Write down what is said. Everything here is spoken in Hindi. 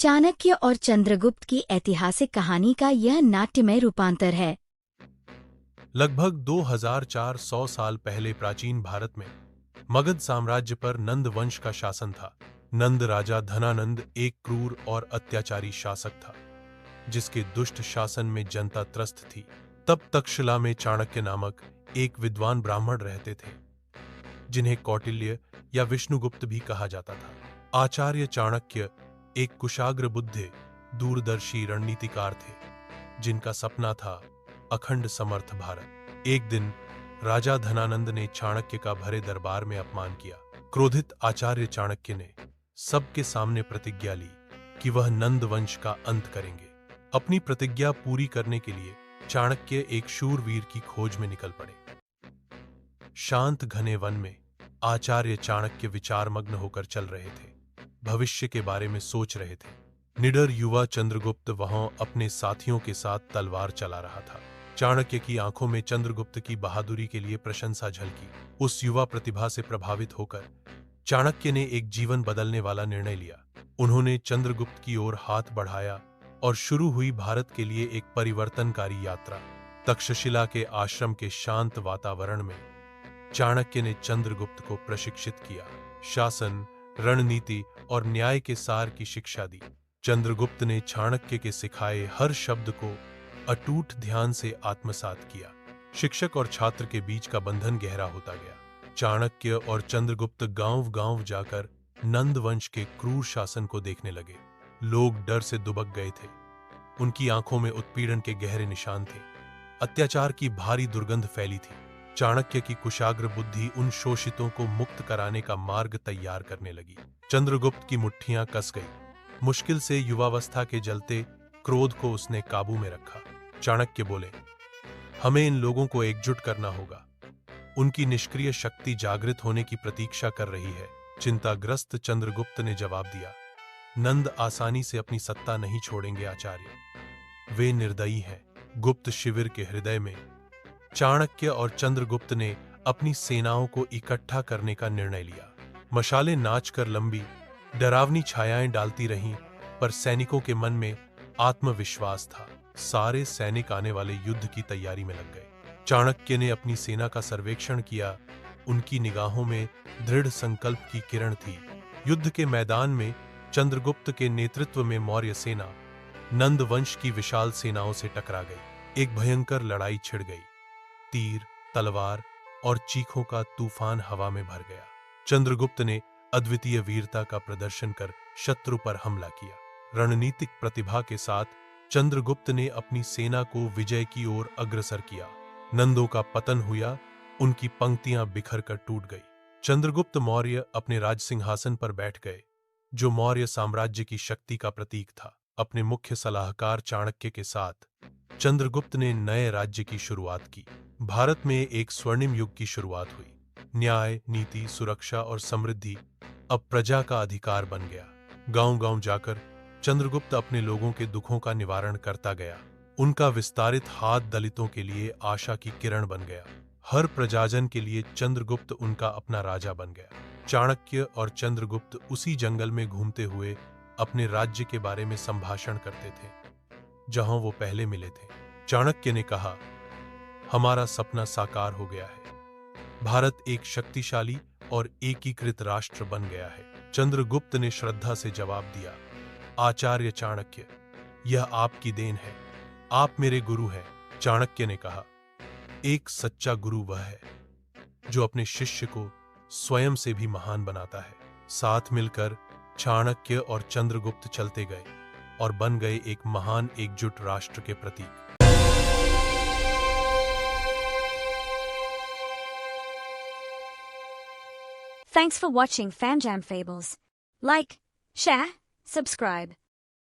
चाणक्य और चंद्रगुप्त की ऐतिहासिक कहानी का यह नाट्यमय रूपांतर है। लगभग 2400 साल पहले प्राचीन भारत में मगध साम्राज्य पर नंद वंश का शासन था। नंद राजा धनानंद एक क्रूर और अत्याचारी शासक था, जिसके दुष्ट शासन में जनता त्रस्त थी। तब तक्षशिला में चाणक्य नामक एक विद्वान ब्राह्मण रहते थे, जिन्हें कौटिल्य या विष्णुगुप्त भी कहा जाता था। आचार्य चाणक्य एक कुशाग्र बुद्धे, दूरदर्शी रणनीतिकार थे, जिनका सपना था अखंड समर्थ भारत। एक दिन राजा धनानंद ने चाणक्य का भरे दरबार में अपमान किया। क्रोधित आचार्य चाणक्य ने सबके सामने प्रतिज्ञा ली कि वह नंद वंश का अंत करेंगे। अपनी प्रतिज्ञा पूरी करने के लिए चाणक्य एक शूरवीर की खोज में निकल पड़े। शांत घने वन में आचार्य चाणक्य विचारमग्न होकर चल रहे थे, भविष्य के बारे में सोच रहे थे। निडर युवा चंद्रगुप्त वहां अपने साथियों के साथ तलवार चला रहा था। चाणक्य की आंखों में चंद्रगुप्त की बहादुरी के लिए प्रशंसा झलकी। उस युवा प्रतिभा से प्रभावित होकर चाणक्य ने एक जीवन बदलने वाला निर्णय लिया। उन्होंने चंद्रगुप्त की ओर हाथ बढ़ाया और शुरू हुई भारत के लिए एक परिवर्तनकारी यात्रा। तक्षशिला के आश्रम के शांत वातावरण में चाणक्य ने चंद्रगुप्त को प्रशिक्षित किया, शासन, रणनीति और न्याय के सार की शिक्षा दी। चंद्रगुप्त ने चाणक्य के सिखाए हर शब्द को अटूट ध्यान से आत्मसात किया। शिक्षक और छात्र के बीच का बंधन गहरा होता गया। चाणक्य और चंद्रगुप्त गांव-गांव जाकर नंद वंश के क्रूर शासन को देखने लगे। लोग डर से दुबक गए थे। उनकी आंखों में उत्पीड़न के गहरे निशान थे। अत्याचार की भारी दुर्गंध फैली थी। चाणक्य की कुशाग्र बुद्धि उन शोषितों को मुक्त कराने का मार्ग तैयार करने लगी। चंद्रगुप्त की मुट्ठियां कस गई। मुश्किल से युवावस्था के जलते क्रोध को उसने काबू में रखा। चाणक्य बोले, हमें इन लोगों को एकजुट करना होगा। उनकी निष्क्रिय शक्ति जागृत होने की प्रतीक्षा कर रही है। चिंताग्रस्त चंद्रगुप्त ने जवाब दिया, नंद आसानी से अपनी सत्ता नहीं छोड़ेंगे आचार्य। वे निर्दयी हैं। गुप्त शिविर के हृदय में चाणक्य और चंद्रगुप्त ने अपनी सेनाओं को इकट्ठा करने का निर्णय लिया। मशालें नाचकर लंबी, डरावनी छायाएं डालती रहीं, पर सैनिकों के मन में आत्मविश्वास था। सारे सैनिक आने वाले युद्ध की तैयारी में लग गए। चाणक्य ने अपनी सेना का सर्वेक्षण किया। उनकी निगाहों में दृढ़ संकल्प की किरण थी। युद्ध के मैदान में चंद्रगुप्त के नेतृत्व में मौर्य सेना नंद वंश की विशाल सेनाओं से टकरा गई। एक भयंकर लड़ाई छिड़ गई। तीर, तलवार और चीखों का तूफान हवा में भर गया। चंद्रगुप्त ने अद्वितीय वीरता का प्रदर्शन कर शत्रु पर हमला किया। रणनीतिक प्रतिभा के साथ चंद्रगुप्त ने अपनी सेना को विजय की ओर अग्रसर किया। नंदों का पतन हुआ, उनकी पंक्तियां बिखर कर टूट गई। चंद्रगुप्त मौर्य अपने राजसिंहासन पर बैठ गए, जो मौर्य साम्राज्य की शक्ति का प्रतीक था। अपने मुख्य सलाहकार चाणक्य के साथ चंद्रगुप्त ने नए राज्य की शुरुआत की। भारत में एक स्वर्णिम युग की शुरुआत हुई। न्याय, नीति, सुरक्षा और समृद्धि अब प्रजा का अधिकार बन गया। गांव-गांव जाकर चंद्रगुप्त अपने लोगों के दुखों का निवारण करता गया। उनका विस्तारित हाथ दलितों के लिए आशा की किरण बन गया। हर प्रजाजन के लिए चंद्रगुप्त उनका अपना राजा बन गया। चाणक्य और चंद्रगुप्त उसी जंगल में घूमते हुए अपने राज्य के बारे में संभाषण करते थे, जहां वो पहले मिले थे। चाणक्य ने कहा, हमारा सपना साकार हो गया है। भारत एक शक्तिशाली और एकीकृत राष्ट्र बन गया है। चंद्रगुप्त ने श्रद्धा से जवाब दिया, आचार्य चाणक्य, यह आपकी देन है। आप मेरे गुरु हैं। चाणक्य ने कहा, एक सच्चा गुरु वह है जो अपने शिष्य को स्वयं से भी महान बनाता है। साथ मिलकर चाणक्य और चंद्रगुप्त चलते गए और बन गए एक महान एकजुट राष्ट्र के प्रतीक। Thanks for watching FanJam Fables. Like, share, subscribe.